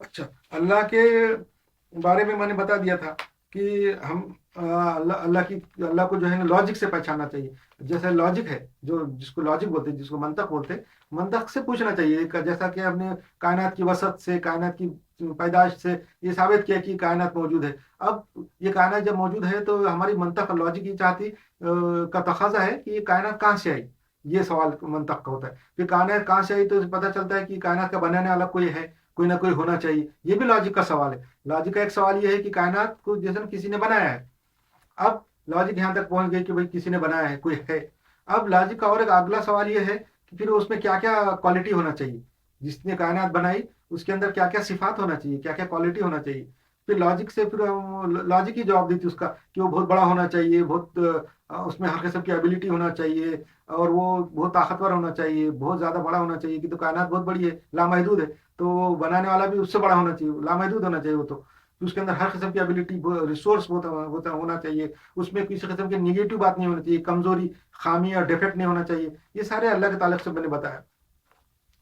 اچھا، اللہ کے بارے میں نے بتا دیا تھا کہ ہم اللہ کو جو ہے نا لاجک سے پہچاننا چاہیے. جیسے لاجک ہے، جس کو لاجک بولتے ہیں، جس کو منطق بولتے ہیں، منطق سے پوچھنا چاہیے. جیسا کہ ہم نے کائنات کی وسعت سے، کائنات کی پیدائش سے یہ ثابت کیا کہ کائنات موجود ہے. اب یہ کائنات جب موجود ہے تو ہماری منطق اور لاجک یہ چاہتی کا تقاضا ہے کہ یہ کائنات کہاں سے آئی. یہ سوال منطق کا ہوتا ہے. پھر کائنات کہاں سے آئی تو پتہ چلتا ہے کہ کائنات کا بنانے والا کوئی ہے، کوئی نہ کوئی ہونا چاہیے. یہ بھی لاجک کا سوال ہے. لاجک کا ایک سوال یہ ہے کہ کائنات کو جیسے کسی نے بنایا ہے. اب لاجک یہاں تک پہنچ گئی کہ بھائی کسی نے بنایا ہے، کوئی ہے. اب لاجک کا اور ایک اگلا سوال یہ ہے کہ پھر اس میں کیا کیا کوالٹی ہونا چاہیے. جس نے کائنات بنائی اس کے اندر کیا کیا صفات ہونا چاہیے، کیا کیا کوالٹی ہونا چاہیے. پھر لاجک سے پھر لاجک ہی جواب دیتی اس کا کہ وہ بہت بڑا ہونا چاہیے، بہت اس میں ہر قسم کی ایبلٹی ہونا چاہیے، اور وہ بہت طاقتور ہونا چاہیے، بہت زیادہ بڑا ہونا چاہیے. کہ تو کائنات بہت بڑی ہے، لامحدود ہے، تو بنانے والا بھی اس سے بڑا ہونا چاہیے، لامحدود ہونا چاہیے. وہ تو اس کے اندر ہر قسم کی ایبلٹی، ریسورس ہونا چاہیے. اس میں کسی قسم کی نگیٹو بات نہیں ہونی چاہیے، کمزوری، خامی اور ڈیفیکٹ نہیں ہونا چاہیے. یہ سارے اللہ کے تعلق سے میں نے بتایا.